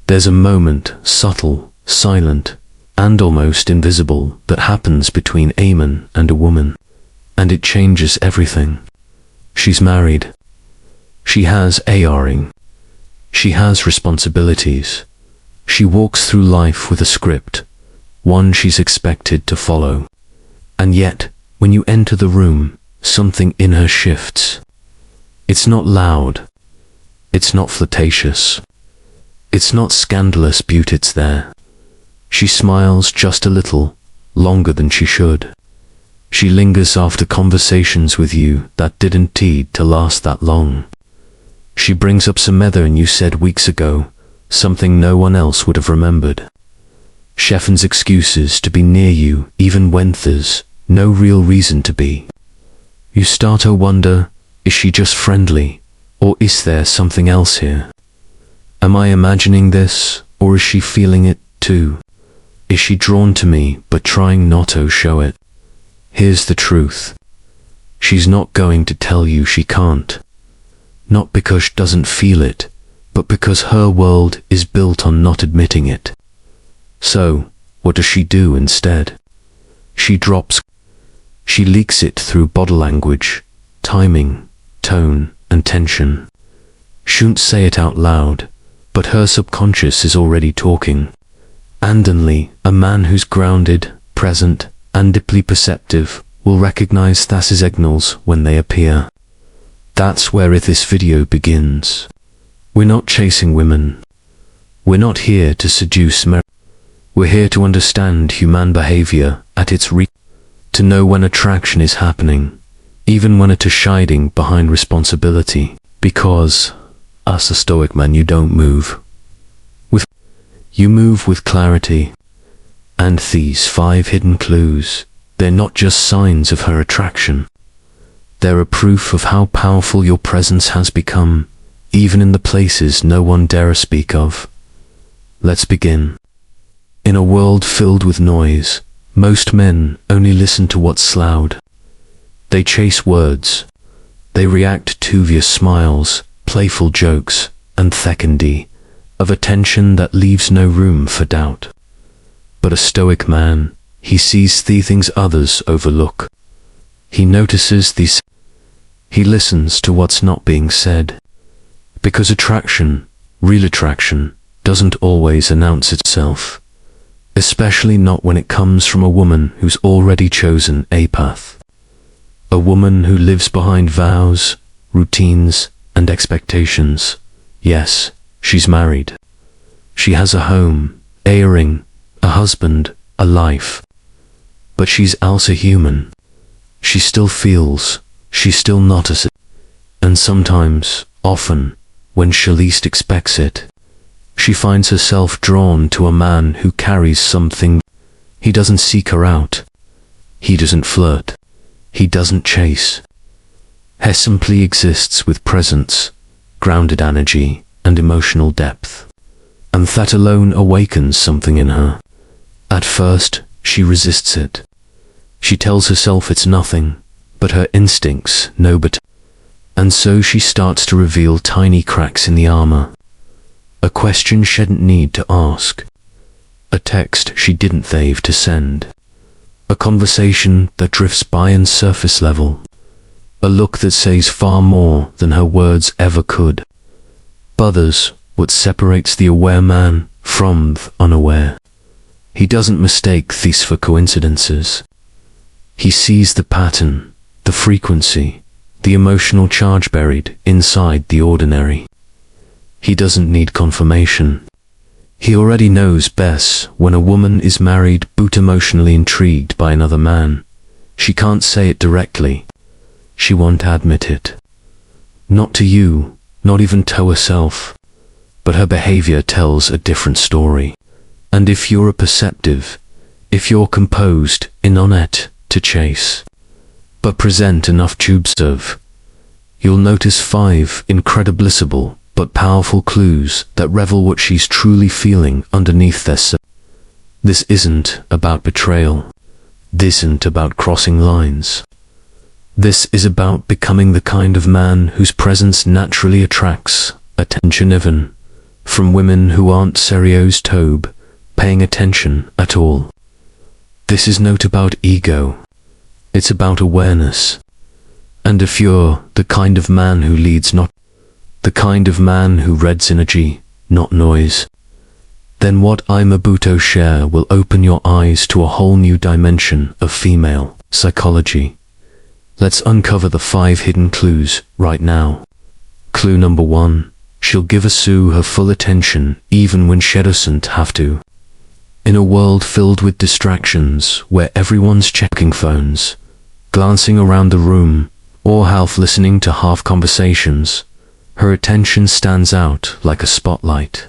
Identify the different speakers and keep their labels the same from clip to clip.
Speaker 1: There's a moment, subtle, silent, and almost invisible, that happens between a man and a woman, and it changes everything. She's married. She has a ring. She has responsibilities. She walks through life with a script, one she's expected to follow. And yet, when you enter the room, something in her shifts. It's not loud. It's not flirtatious. It's not scandalous beauty, it's there. She smiles just a little, longer than she should. She lingers after conversations with you that didn't need to last that long. She brings up something you said weeks ago, something no one else would have remembered. She excuses to be near you even when there's no real reason to be. You start to wonder, is she just friendly, or is there something else here? Am I imagining this, or is she feeling it too? Is she drawn to me but trying not to show it? Here's the truth. She's not going to tell you she can't. Not because she doesn't feel it, but because her world is built on not admitting it. So, what does she do instead? She drops. She leaks it through body language, timing, tone, and tension. Shouldn't say it out loud, but her subconscious is already talking. Andonly, a man who's grounded, present, and deeply perceptive will recognize these signals when they appear. That's where this video begins. We're not chasing women. We're not here to seduce. We're here to understand human behavior at its root, to know when attraction is happening, even when it is hiding behind responsibility. Because, as a Stoic man, you don't move. You move with clarity. And these 5 hidden clues, they're not just signs of her attraction. They're a proof of how powerful your presence has become, even in the places no one dare speak of. Let's begin. In a world filled with noise, most men only listen to what's loud. They chase words. They react to via smiles, playful jokes, and secondly, of attention that leaves no room for doubt. But a Stoic man, he sees the things others overlook. He notices these. He listens to what's not being said. Because attraction, real attraction, doesn't always announce itself. Especially not when it comes from a woman who's already chosen a path. A woman who lives behind vows, routines, and expectations. Yes, she's married. She has a home, a ring, a husband, a life. But she's also human. She still feels, she's still not as. And sometimes, often, when she least expects it, she finds herself drawn to a man who carries something. He doesn't seek her out. He doesn't flirt. He doesn't chase. He simply exists with presence, grounded energy, and emotional depth. And that alone awakens something in her. At first, she resists it. She tells herself it's nothing, but her instincts know better. And so she starts to reveal tiny cracks in the armor. A question she didn't need to ask. A text she didn't think to send. A conversation that drifts by on surface level. A look that says far more than her words ever could. Others, what separates the aware man from the unaware. He doesn't mistake these for coincidences. He sees the pattern, the frequency, the emotional charge buried inside the ordinary. He doesn't need confirmation. He already knows best when a woman is married but emotionally intrigued by another man. She can't say it directly. She won't admit it. Not to you, not even to herself. But her behavior tells a different story. And if you're perceptive, if you're composed in on it to chase, but present enough to observe, you'll notice 5 incredible but powerful clues that reveal what she's truly feeling underneath this. This isn't about betrayal. This isn't about crossing lines. This is about becoming the kind of man whose presence naturally attracts attention even from women who aren't serious tobe, paying attention at all. This is not about ego, it's about awareness. And if you're the kind of man who leads, not the kind of man who reads energy, not noise, then what I'm about to share will open your eyes to a whole new dimension of female psychology. Let's uncover the 5 hidden clues right now. Clue number 1. She'll give Sue her full attention even when she doesn't have to. In a world filled with distractions, where everyone's checking phones, glancing around the room, or half listening to half conversations, her attention stands out like a spotlight.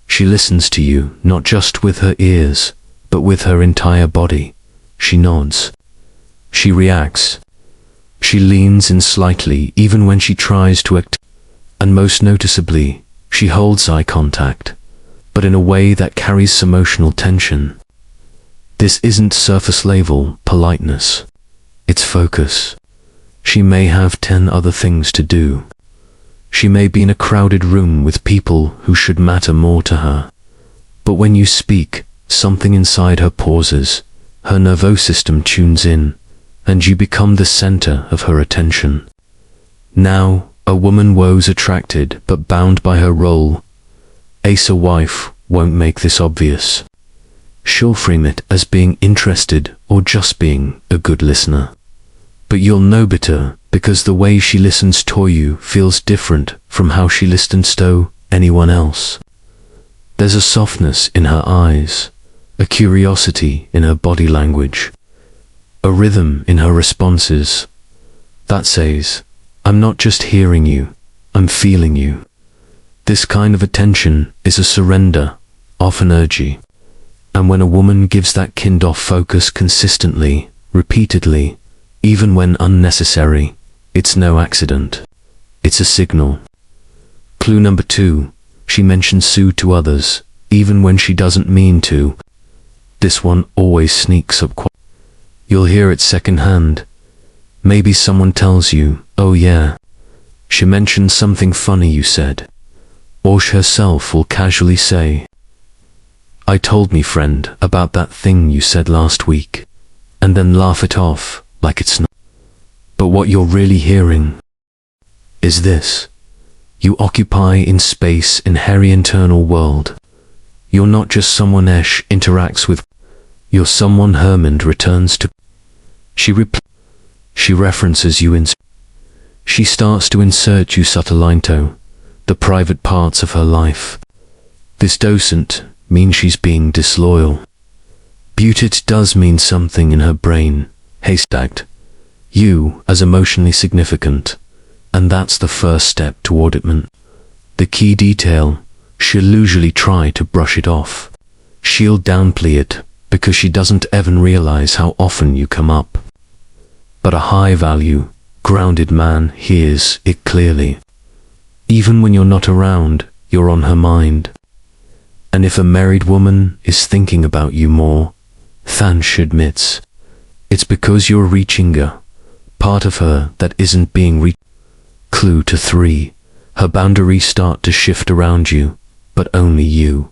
Speaker 1: She listens to you, not just with her ears, but with her entire body. She nods. She reacts. She leans in slightly even when she tries to act. And most noticeably, she holds eye contact, but in a way that carries emotional tension. This isn't surface level politeness. It's focus. She may have 10 other things to do. She may be in a crowded room with people who should matter more to her. But when you speak, something inside her pauses, her nervous system tunes in, and you become the center of her attention. Now, a woman was attracted but bound by her role. A wife won't make this obvious. She'll frame it as being interested or just being a good listener. But you'll know better because the way she listens to you feels different from how she listens to anyone else. There's a softness in her eyes, a curiosity in her body language, a rhythm in her responses that says, I'm not just hearing you, I'm feeling you. This kind of attention is a surrender, of energy. And when a woman gives that kind of focus consistently, repeatedly, even when unnecessary, it's no accident. It's a signal. Clue number 2. She mentions Sue to others, even when she doesn't mean to. This one always sneaks up. You'll hear it secondhand. Maybe someone tells you, oh yeah, she mentioned something funny you said. Or she herself will casually say, I told me friend about that thing you said last week, and then laugh it off like it's not. But what you're really hearing is this. You occupy in space in her internal world. You're not just someone Esh interacts with. You're someone Hermond returns to. She references you in. She starts to insert you subtle into the private parts of her life. This doesn't mean she's being disloyal. But it does mean something in her brain haystacked you as emotionally significant, and that's the first step toward it. The key detail, she'll usually try to brush it off. She'll downplay it because she doesn't even realize how often you come up. But a high-value, grounded man hears it clearly. Even when you're not around, you're on her mind. And if a married woman is thinking about you more than she admits, it's because you're reaching a part of her that isn't being reached. Clue to 3. Her boundaries start to shift around you, but only you.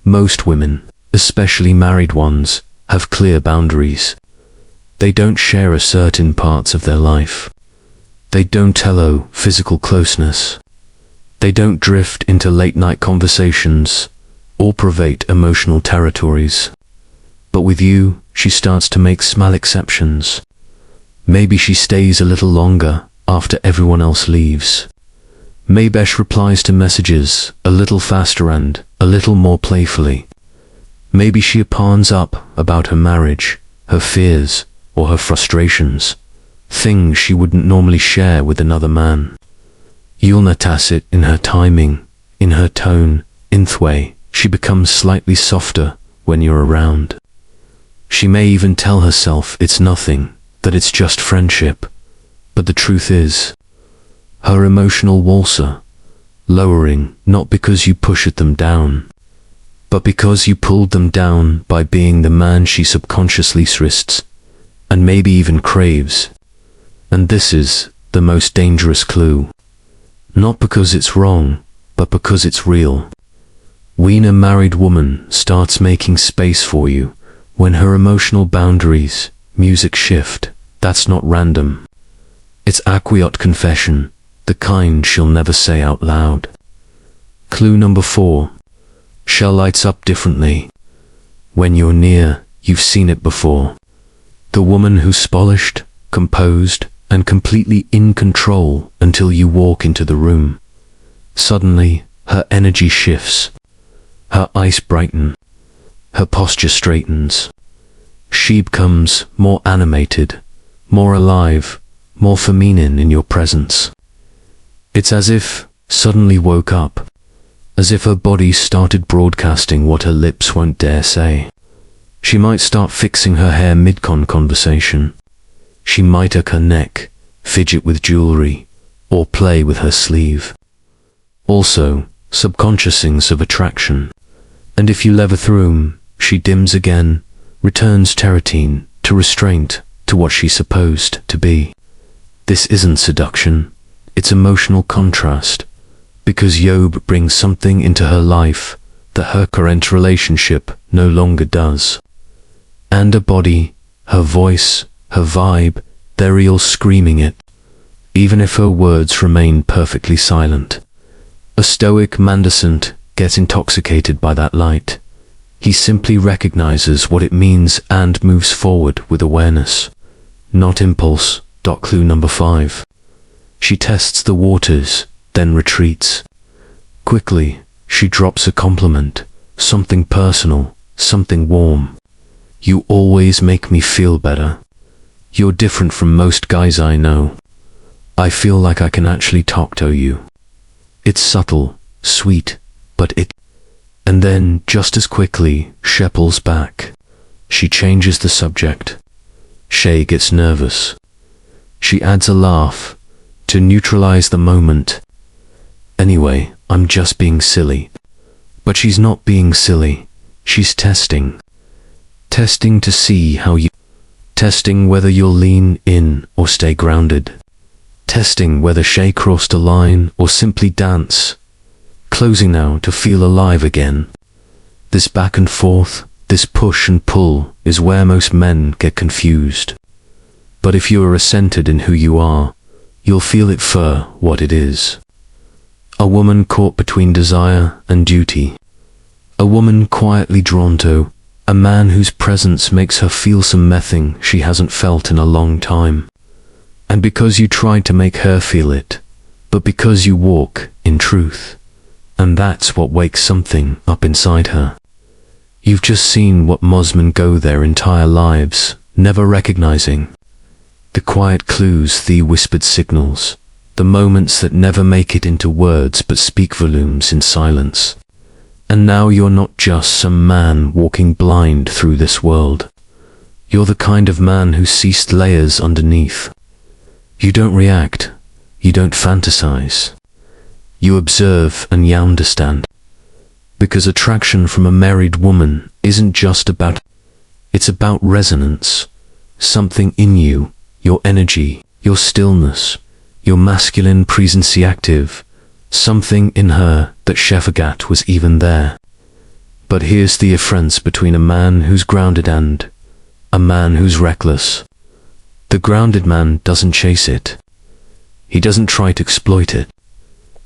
Speaker 1: Most women, especially married ones, have clear boundaries. They don't share a certain parts of their life. They don't allow physical closeness. They don't drift into late-night conversations or private emotional territories. But with you, she starts to make small exceptions. Maybe she stays a little longer after everyone else leaves. Maybe she replies to messages a little faster and a little more playfully. Maybe she opens up about her marriage, her fears, or her frustrations, things she wouldn't normally share with another man. You'll notice it in her timing, in her tone, in the way she becomes slightly softer when you're around. She may even tell herself it's nothing, that it's just friendship, but the truth is, her emotional walls are lowering not because you pushed them down, but because you pulled them down by being the man she subconsciously thirsts and maybe even craves. And this is the most dangerous clue. Not because it's wrong, but because it's real. When a married woman starts making space for you, when her emotional boundaries, music shift, that's not random. It's quiet confession, the kind she'll never say out loud. Clue number 4. She lights up differently. When you're near, you've seen it before. The woman who's polished, composed, and completely in control until you walk into the room. Suddenly, her energy shifts. Her eyes brighten. Her posture straightens. She becomes more animated, more alive, more feminine in your presence. It's as if suddenly woke up, as if her body started broadcasting what her lips won't dare say. She might start fixing her hair mid-conversation. She might tuck her neck, fidget with jewelry, or play with her sleeve. Also, subconscious things of attraction. And if you lever through 'em, she dims again, returns territine to restraint, to what she's supposed to be. This isn't seduction, it's emotional contrast, because Job brings something into her life that her current relationship no longer does. And her body, her voice, her vibe, they're all screaming it, even if her words remain perfectly silent. A Stoic man doesn't get intoxicated by that light. He simply recognizes what it means and moves forward with awareness, not impulse. Clue number 5. She tests the waters, then retreats. Quickly, she drops a compliment, something personal, something warm. You always make me feel better. You're different from most guys I know. I feel like I can actually talk to you. It's subtle, sweet, but it... And then, just as quickly, she pulls back. She changes the subject. She gets nervous. She adds a laugh, to neutralize the moment. Anyway, I'm just being silly. But she's not being silly. She's testing. Testing to see how you... Testing whether you'll lean in or stay grounded. Testing whether she crossed a line or simply dance. Closing now to feel alive again. This back and forth, this push and pull is where most men get confused. But if you are centered in who you are, you'll feel it for what it is. A woman caught between desire and duty. A woman quietly drawn to. A man whose presence makes her feel something she hasn't felt in a long time. And because you tried to make her feel it, but because you walk in truth. And that's what wakes something up inside her. You've just seen what most men go their entire lives, never recognizing. The quiet clues, the whispered signals, the moments that never make it into words but speak volumes in silence. And now you're not just some man walking blind through this world. You're the kind of man who sees layers underneath. You don't react, you don't fantasize. You observe and you understand. Because attraction from a married woman isn't just about... It's about resonance. Something in you, your energy, your stillness, your masculine presence active, something in her that she forgot was even there. But here's the difference between a man who's grounded and a man who's reckless. The grounded man doesn't chase it. He doesn't try to exploit it.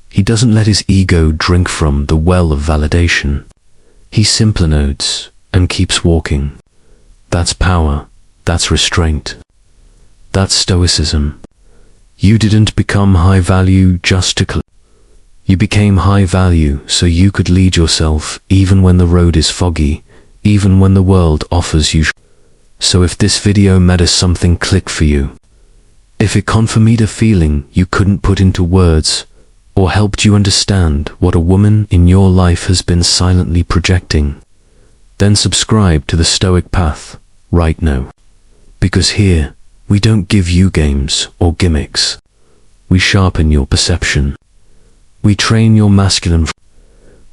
Speaker 1: He doesn't let his ego drink from the well of validation. He simply nods and keeps walking. That's power. That's restraint. That's Stoicism. You didn't become high value just to... You became high value so you could lead yourself even when the road is foggy, even when the world offers you... So if this video made something click for you, if it confirmed a feeling you couldn't put into words, or helped you understand what a woman in your life has been silently projecting, then subscribe to the Stoic Path right now. Because here, we don't give you games or gimmicks. We sharpen your perception. We train your masculine.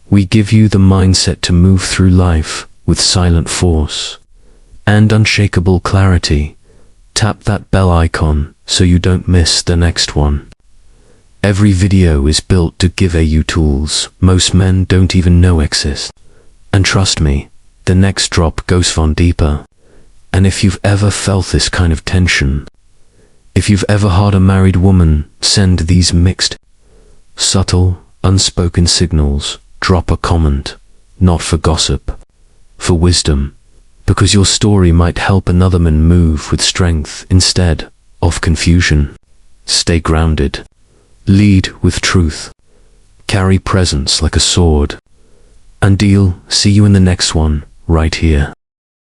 Speaker 1: We give you the mindset to move through life with silent force and unshakable clarity. Tap that bell icon so you don't miss the next one. Every video is built to give you tools most men don't even know exist. And trust me, the next drop goes far deeper. And if you've ever felt this kind of tension, if you've ever heard a married woman send these mixed, subtle, unspoken signals, drop a comment, not for gossip, for wisdom, because your story might help another man move with strength instead of confusion. Stay grounded. Lead with truth. Carry presence like a sword. And see you in the next one, right here.